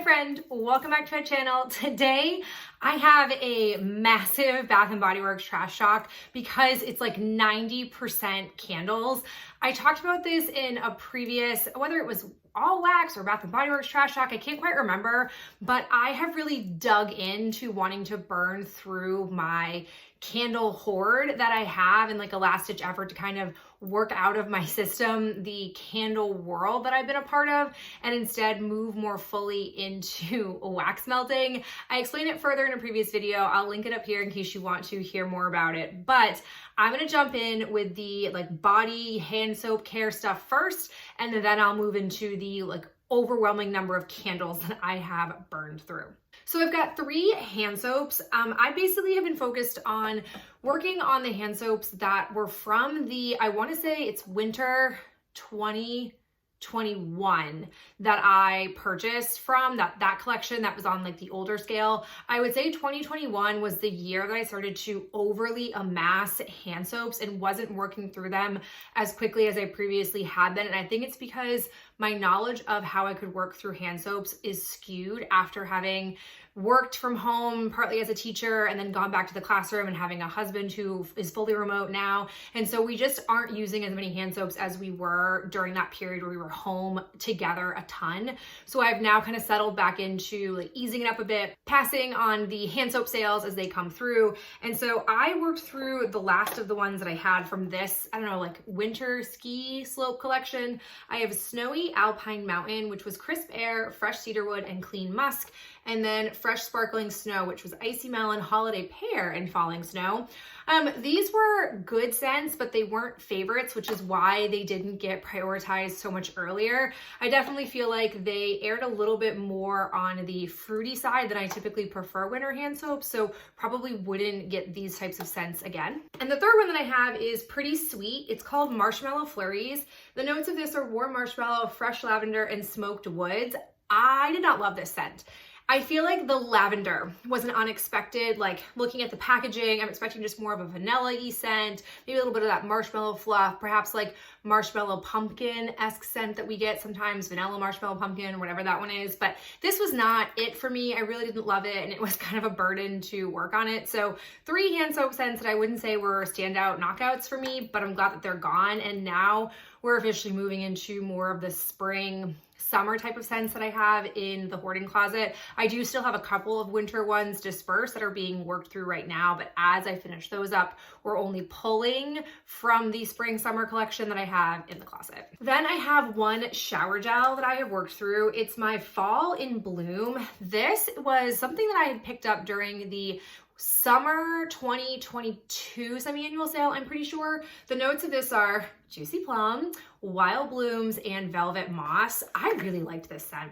friend, welcome back to my channel. Today I have a massive Bath & Body Works trash talk because it's like 90% candles. I talked about this in a previous, whether it was all wax or Bath & Body Works trash talk, I can't quite remember, but I have really dug into wanting to burn through my candle hoard that I have in like a last ditch effort to kind of work out of my system the candle world that I've been a part of and instead move more fully into wax melting. I explained it further in a previous video. I'll link it up here in case you want to hear more about it, but I'm gonna jump in with the like body hand soap care stuff first, and then I'll move into the like overwhelming number of candles that I have burned through. So I've got 3 hand soaps. I basically have been focused on working on the hand soaps that were from the, I want to say it's winter 2021 that I purchased from that collection that was on like the older scale. I would say 2021 was the year that I started to overly amass hand soaps and wasn't working through them as quickly as I previously had been. And I think it's because my knowledge of how I could work through hand soaps is skewed after having worked from home partly as a teacher and then gone back to the classroom and having a husband who is fully remote now. And so we just aren't using as many hand soaps as we were during that period where we were home together a ton. So I've now kind of settled back into like easing it up a bit, passing on the hand soap sales as they come through. And so I worked through the last of the ones that I had from this, I don't know, like winter ski slope collection. I have Snowy Alpine Mountain, which was crisp air, fresh cedarwood, and clean musk. And then Fresh Sparkling Snow, which was Icy Melon, Holiday Pear, and Falling Snow. These were good scents, but they weren't favorites, which is why they didn't get prioritized so much earlier. I definitely feel like they aired a little bit more on the fruity side than I typically prefer winter hand soaps, so probably wouldn't get these types of scents again. And the third one that I have is pretty sweet. It's called Marshmallow Flurries. The notes of this are warm marshmallow, fresh lavender, and smoked woods. I did not love this scent. I feel like the lavender was an unexpected, like looking at the packaging, I'm expecting just more of a vanilla-y scent, maybe a little bit of that marshmallow fluff, perhaps like marshmallow pumpkin-esque scent that we get sometimes, vanilla marshmallow pumpkin, whatever that one is. But this was not it for me. I really didn't love it, and it was kind of a burden to work on it. So 3 hand soap scents that I wouldn't say were standout knockouts for me, but I'm glad that they're gone. And now we're officially moving into more of the spring summer type of scents that I have in the hoarding closet. I do still have a couple of winter ones dispersed that are being worked through right now, but as I finish those up, we're only pulling from the spring summer collection that I have in the closet. Then I have one shower gel that I have worked through. It's my Fall in Bloom. This was something that I had picked up during the summer 2022 semi-annual sale, I'm pretty sure. The notes of this are Juicy Plum, Wild Blooms, and Velvet Moss. I really liked this scent.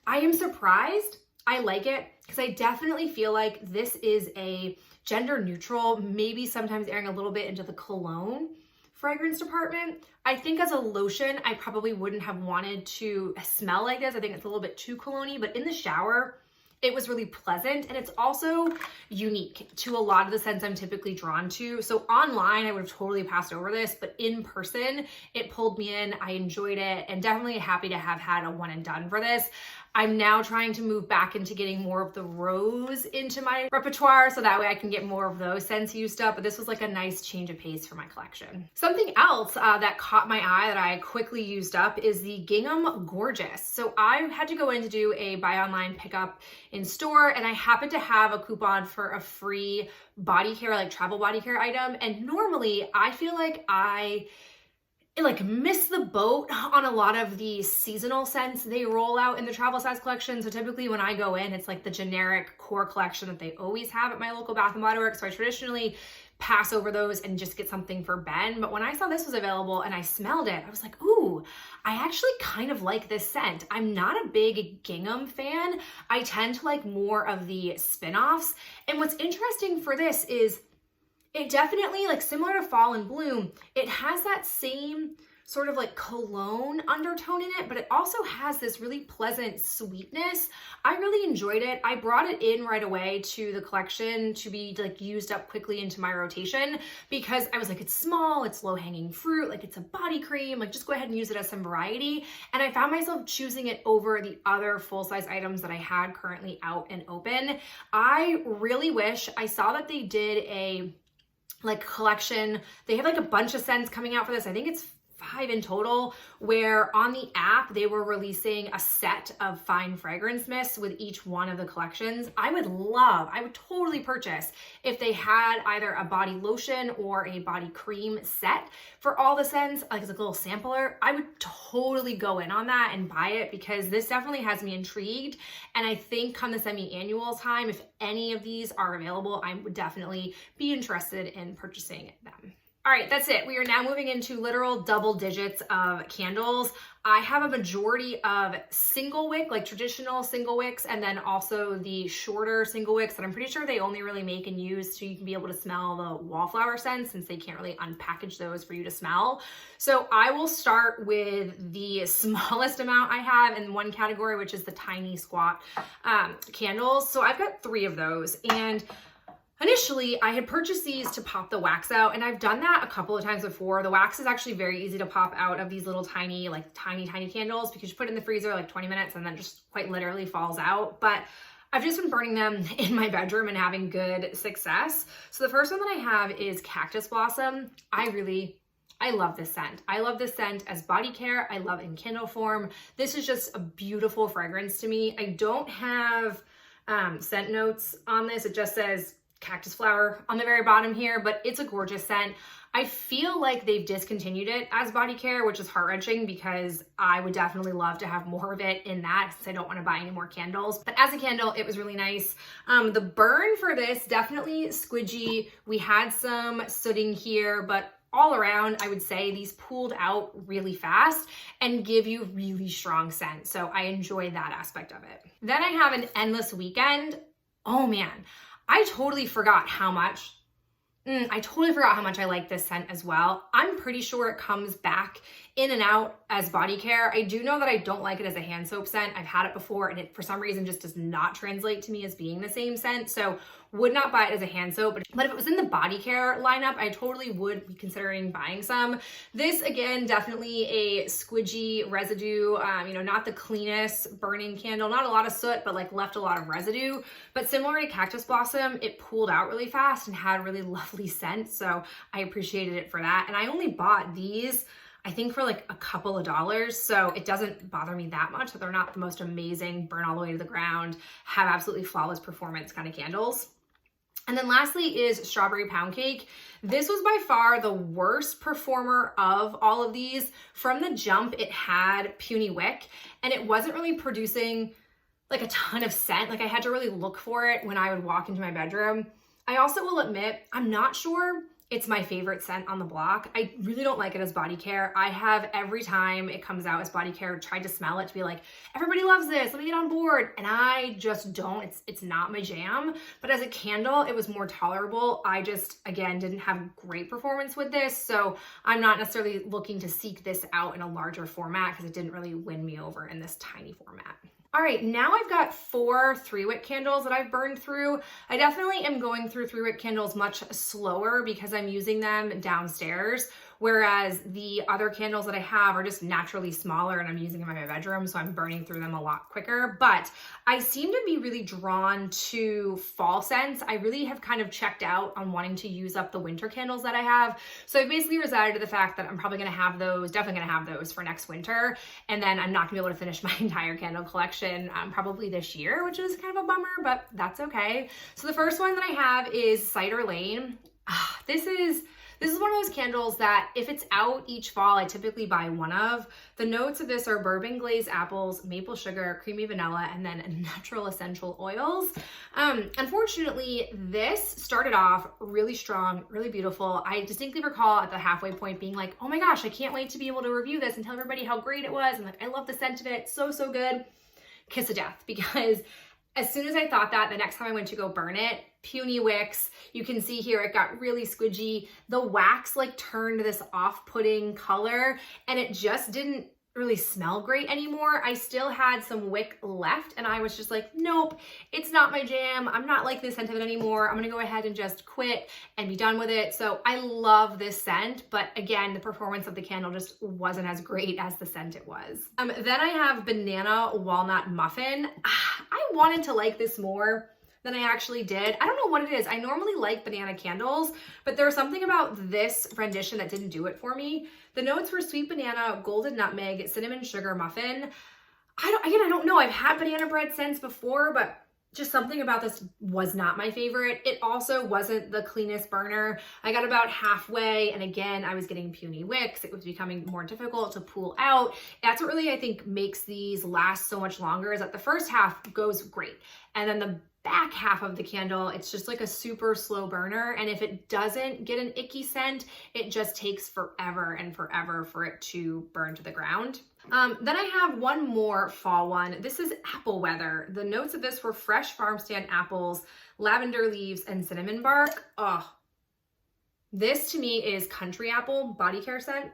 I am surprised I like it because I definitely feel like this is a gender neutral, maybe sometimes airing a little bit into the cologne fragrance department. I think as a lotion, I probably wouldn't have wanted to smell like this. I think it's a little bit too cologne-y, but in the shower, it was really pleasant, and it's also unique to a lot of the scents I'm typically drawn to. So online, I would have totally passed over this, but in person, it pulled me in. I enjoyed it, and definitely happy to have had a one and done for this. I'm now trying to move back into getting more of the rose into my repertoire, so that way I can get more of those scents used up, but this was like a nice change of pace for my collection. Something else that caught my eye that I quickly used up is the Gingham Gorgeous. So I had to go in to do a buy online pickup in store, and I happened to have a coupon for a free body care, like travel body care item, and normally I feel like I miss the boat on a lot of the seasonal scents they roll out in the travel size collection. So typically when I go in, it's like the generic core collection that they always have at my local Bath & Body Works. So I traditionally pass over those and just get something for Ben. But when I saw this was available and I smelled it, I was like, ooh, I actually kind of like this scent. I'm not a big gingham fan. I tend to like more of the spin-offs. And what's interesting for this is it definitely, like similar to Fall in Bloom, it has that same sort of like cologne undertone in it, but it also has this really pleasant sweetness. I really enjoyed it. I brought it in right away to the collection to be like used up quickly into my rotation because I was like, it's small, it's low hanging fruit, like it's a body cream, like just go ahead and use it as some variety. And I found myself choosing it over the other full-size items that I had currently out and open. I really wish I saw that they did a like collection. They have like a bunch of scents coming out for this. I think it's 5 in total, where on the app they were releasing a set of fine fragrance mists with each one of the collections. I would totally purchase if they had either a body lotion or a body cream set for all the scents, like as a little sampler. I would totally go in on that and buy it because this definitely has me intrigued. And I think come the semi-annual time, if any of these are available, I would definitely be interested in purchasing them. All right, that's it. We are now moving into literal double digits of candles. I have a majority of single wick, like traditional single wicks, and then also the shorter single wicks that I'm pretty sure they only really make and use so you can be able to smell the wallflower scent since they can't really unpackage those for you to smell. So I will start with the smallest amount I have in one category, which is the tiny squat candles. So I've got 3 of those, and initially, I had purchased these to pop the wax out, and I've done that a couple of times before. The wax is actually very easy to pop out of these little tiny candles because you put it in the freezer like 20 minutes and then just quite literally falls out. But I've just been burning them in my bedroom and having good success. So the first one that I have is Cactus Blossom. I love this scent. I love this scent as body care. I love in candle form. This is just a beautiful fragrance to me. I don't have scent notes on this. It just says cactus flower on the very bottom here, but it's a gorgeous scent. I feel like they've discontinued it as body care, which is heart-wrenching because I would definitely love to have more of it in that since I don't want to buy any more candles. But as a candle, it was really nice. The burn for this, definitely squidgy. We had some sooting here, but all around, I would say these pulled out really fast and give you really strong scent. So I enjoyed that aspect of it. Then I have an Endless Weekend. Oh man, I totally forgot how much I like this scent as well. I'm pretty sure it comes back in and out as body care. I do know that I don't like it as a hand soap scent. I've had it before and it for some reason just does not translate to me as being the same scent. So would not buy it as a hand soap, but if it was in the body care lineup, I totally would be considering buying some. This again, definitely a squidgy residue, not the cleanest burning candle, not a lot of soot, but like left a lot of residue. But similar to Cactus Blossom, it pulled out really fast and had really lovely scent. So I appreciated it for that. And I only bought these, I think, for like a couple of dollars. So it doesn't bother me that much that they're not the most amazing, burn all the way to the ground, have absolutely flawless performance kind of candles. And then lastly is Strawberry Pound Cake. This was by far the worst performer of all of these. From the jump, it had puny wick and it wasn't really producing like a ton of scent. Like I had to really look for it when I would walk into my bedroom. I also will admit, I'm not sure it's my favorite scent on the block. I really don't like it as body care. I have every time it comes out as body care tried to smell it to be like, everybody loves this, let me get on board. And I just don't, it's not my jam. But as a candle, it was more tolerable. I just, again, didn't have great performance with this. So I'm not necessarily looking to seek this out in a larger format because it didn't really win me over in this tiny format. All right, now I've got 4 3-wick candles that I've burned through. I definitely am going through 3-wick candles much slower because I'm using them downstairs, whereas the other candles that I have are just naturally smaller and I'm using them in my bedroom, so I'm burning through them a lot quicker. But I seem to be really drawn to fall scents. I really have kind of checked out on wanting to use up the winter candles that I have. So I've basically resided to the fact that I'm probably gonna have those, definitely gonna have those for next winter. And then I'm not gonna be able to finish my entire candle collection probably this year, which is kind of a bummer, but that's okay. So the first one that I have is Cider Lane. This is one of those candles that if it's out each fall, I typically buy one of. The notes of this are bourbon glazed apples, maple sugar, creamy vanilla, and then natural essential oils. Unfortunately, this started off really strong, really beautiful. I distinctly recall at the halfway point being like, oh my gosh, I can't wait to be able to review this and tell everybody how great it was. And like, I love the scent of it. So, so good. Kiss of death, because As soon as I thought that, the next time I went to go burn it, puny wicks. You can see here it got really squidgy. The wax like turned this off-putting color and it just didn't really smell great anymore. I still had some wick left and I was just like, nope, it's not my jam. I'm not like this scent of it anymore. I'm gonna go ahead and just quit and be done with it. So I love this scent, but again, the performance of the candle just wasn't as great as the scent it was. Then I have Banana Walnut Muffin. I wanted to like this more than I actually did. I don't know what it is. I normally like banana candles, but there was something about this rendition that didn't do it for me. The notes were sweet banana, golden nutmeg, cinnamon sugar muffin. I don't know. I've had banana bread scents before, but just something about this was not my favorite. It also wasn't the cleanest burner. I got about halfway, and again, I was getting puny wicks. It was becoming more difficult to pull out. That's what really, I think, makes these last so much longer, is that the first half goes great. And then the back half of the candle, it's just like a super slow burner. And if it doesn't get an icky scent, it just takes forever and forever for it to burn to the ground. Then I have one more fall one. This is Apple Weather. The notes of this were fresh farm stand apples, lavender leaves, and cinnamon bark. Oh, this to me is country apple body care scent.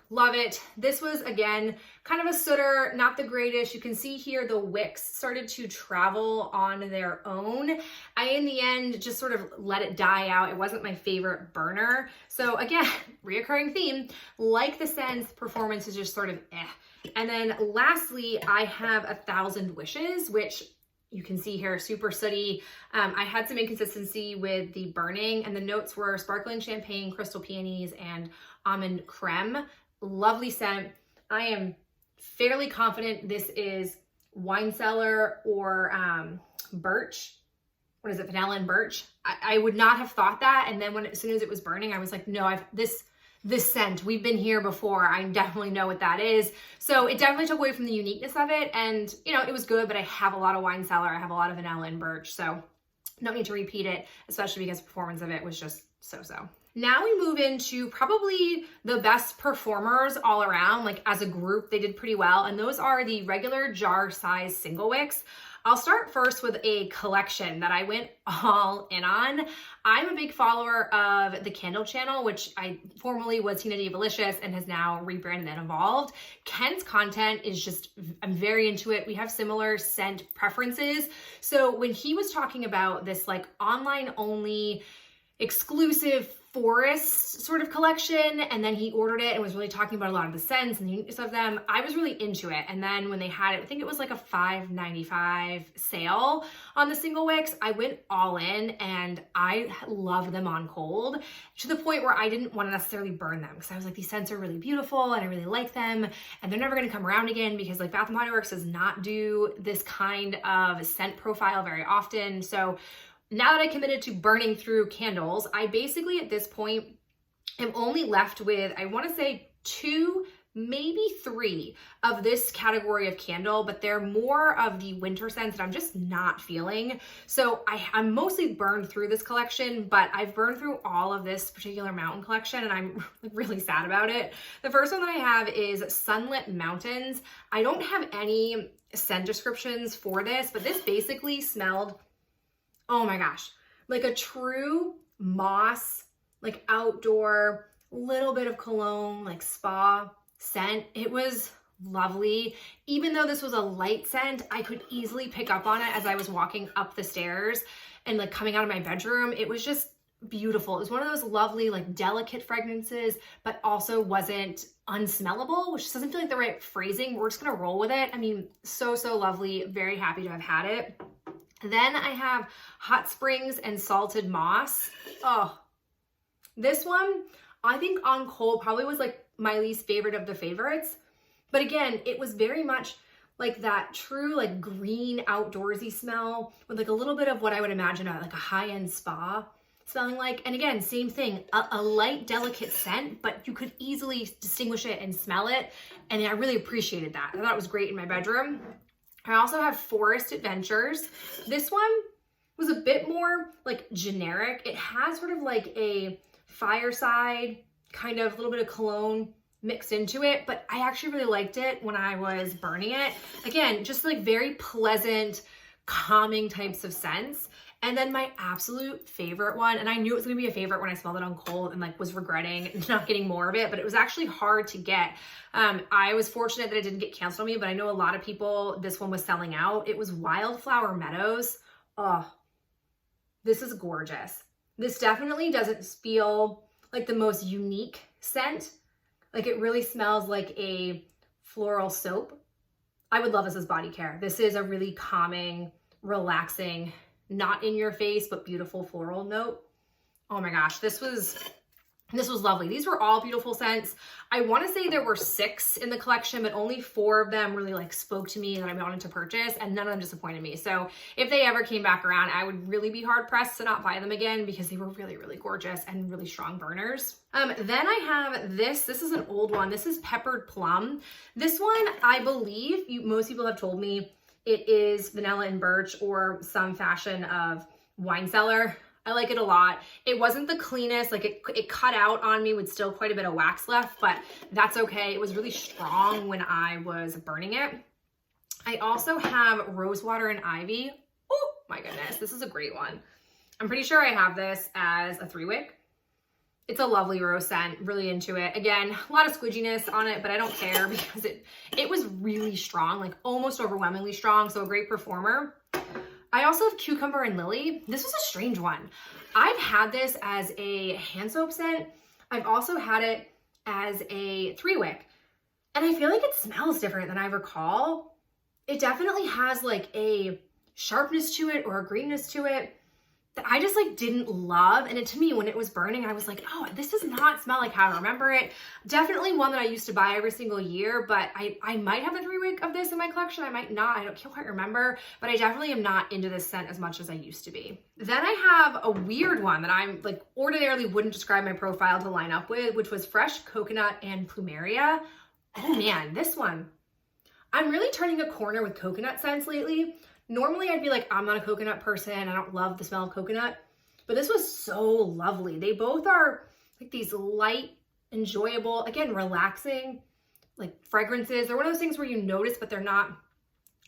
Love it. This was, again, kind of a sooter, not the greatest. You can see here the wicks started to travel on their own. I, in the end, just sort of let it die out. It wasn't my favorite burner. So again, reoccurring theme, like the scents, performance is just sort of eh. And then lastly, I have 1,000 Wishes, which you can see here, super sooty. I had some inconsistency with the burning, and the notes were sparkling champagne, crystal peonies, and almond creme. Lovely scent. I am fairly confident this is wine cellar or birch. What is it? Vanilla and birch. I would not have thought that. And then as soon as it was burning, I was like, no, this scent, we've been here before. I definitely know what that is. So it definitely took away from the uniqueness of it. And you know, it was good, but I have a lot of wine cellar. I have a lot of vanilla and birch. So no need to repeat it, especially because the performance of it was just so-so. Now we move into probably the best performers all around. Like as a group, they did pretty well. And those are the regular jar size single wicks. I'll start first with a collection that I went all in on. I'm a big follower of the Candle channel, which I formerly was Tina Divalicious and has now rebranded and evolved. Ken's content is just, I'm very into it. We have similar scent preferences. So when he was talking about this like online only exclusive forest sort of collection, and then he ordered it and was really talking about a lot of the scents and the uniqueness of them, I was really into it. And then when they had it, I think it was like a $5.95 sale on the single wicks, I went all in and I love them on cold, to the point where I didn't want to necessarily burn them, because I was like, these scents are really beautiful and I really like them, and they're never going to come around again, because like Bath & Body Works does not do this kind of scent profile very often. So now that I committed to burning through candles, I basically at this point am only left with, I want to say 2, maybe 3 of this category of candle, but they're more of the winter scents that I'm just not feeling. So I'm mostly burned through this collection, but I've burned through all of this particular mountain collection and I'm really sad about it. The first one that I have is Sunlit Mountains. I don't have any scent descriptions for this, but this basically smelled, oh my gosh, like a true moss, like outdoor, little bit of cologne, like spa scent. It was lovely. Even though this was a light scent, I could easily pick up on it as I was walking up the stairs and like coming out of my bedroom. It was just beautiful. It was one of those lovely, like delicate fragrances, but also wasn't unsmellable, which doesn't feel like the right phrasing. We're just gonna roll with it. I mean, so lovely. Very happy to have had it. Then I have Hot Springs and Salted Moss. Oh, this one, I think on cold probably was like my least favorite of the favorites. But again, it was very much like that true like green outdoorsy smell with like a little bit of what I would imagine like a high-end spa smelling like. And again, same thing, a light, delicate scent, but you could easily distinguish it and smell it. And I really appreciated that. I thought it was great in my bedroom. I also have Forest Adventures. This one was a bit more like generic. It has sort of like a fireside kind of little bit of cologne mixed into it, but I actually really liked it when I was burning it. Again, just like very pleasant, calming types of scents. And then my absolute favorite one, and I knew it was gonna be a favorite when I smelled it on Cold and like was regretting not getting more of it, but it was actually hard to get. I was fortunate that it didn't get canceled on me, but I know a lot of people, this one was selling out. It was Wildflower Meadows. Oh, this is gorgeous. This definitely doesn't feel like the most unique scent. Like it really smells like a floral soap. I would love this as body care. This is a really calming, relaxing, not in your face, but beautiful floral note. Oh my gosh, this was lovely. These were all beautiful scents. I want to say there were 6 in the collection, but only 4 of them really like spoke to me that I wanted to purchase, and none of them disappointed me. So if they ever came back around, I would really be hard pressed to not buy them again because they were really, really gorgeous and really strong burners. Then I have this is an old one. This is Peppered Plum. This one, I believe most people have told me it is vanilla and birch or some fashion of wine cellar. I like it a lot. It wasn't the cleanest, like it cut out on me with still quite a bit of wax left, but that's okay. It was really strong when I was burning it. I also have Rosewater and Ivy. Oh my goodness, this is a great one. I'm pretty sure I have this as a 3-wick. It's a lovely rose scent, really into it. Again, a lot of squidginess on it, but I don't care because it was really strong, like almost overwhelmingly strong, so a great performer. I also have Cucumber and Lily. This was a strange one. I've had this as a hand soap scent. I've also had it as a 3-wick, and I feel like it smells different than I recall. It definitely has like a sharpness to it or a greenness to it that I just like didn't love. And to me, when it was burning, I was like, oh, this does not smell like how I remember it. Definitely one that I used to buy every single year, but I might have a 3-wick of this in my collection. I might not, I can't quite remember, but I definitely am not into this scent as much as I used to be. Then I have a weird one that I'm like ordinarily wouldn't describe my profile to line up with, which was Fresh Coconut and Plumeria. Oh man, this one. I'm really turning a corner with coconut scents lately. Normally I'd be like, I'm not a coconut person. I don't love the smell of coconut, but this was so lovely. They both are like these light, enjoyable, again, relaxing, like fragrances. They're one of those things where you notice, but they're not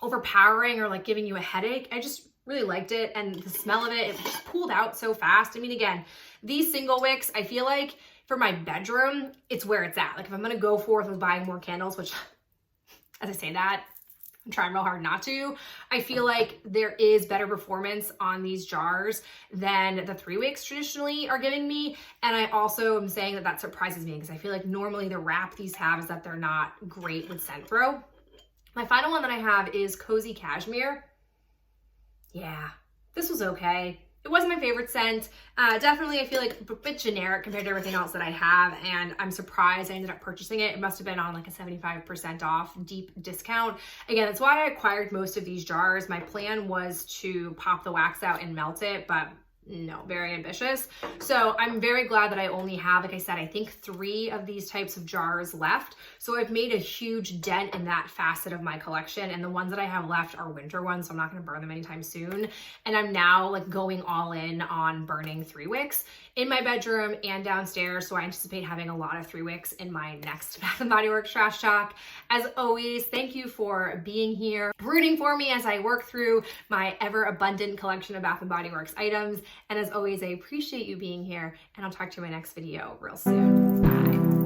overpowering or like giving you a headache. I just really liked it. And the smell of it just pulled out so fast. I mean, again, these single wicks, I feel like for my bedroom, it's where it's at. Like if I'm going to go forth with buying more candles, which as I say that, I'm trying real hard not to. I feel like there is better performance on these jars than the 3-wicks traditionally are giving me. And I also am saying that that surprises me because I feel like normally the rap these have is that they're not great with scent throw. My final one that I have is Cozy Cashmere. Yeah, this was okay. It wasn't my favorite scent. Definitely, I feel like a bit generic compared to everything else that I have, and I'm surprised I ended up purchasing it. It must have been on like a 75% off deep discount. Again, that's why I acquired most of these jars. My plan was to pop the wax out and melt it, but no, very ambitious. So I'm very glad that I only have, like I said, I think 3 of these types of jars left. So I've made a huge dent in that facet of my collection. And the ones that I have left are winter ones, so I'm not going to burn them anytime soon. And I'm now like going all in on burning 3-wicks in my bedroom and downstairs. So I anticipate having a lot of 3-wicks in my next Bath & Body Works Trash Talk. As always, thank you for being here, rooting for me as I work through my ever abundant collection of Bath & Body Works items. And as always, I appreciate you being here, and I'll talk to you in my next video real soon. Bye.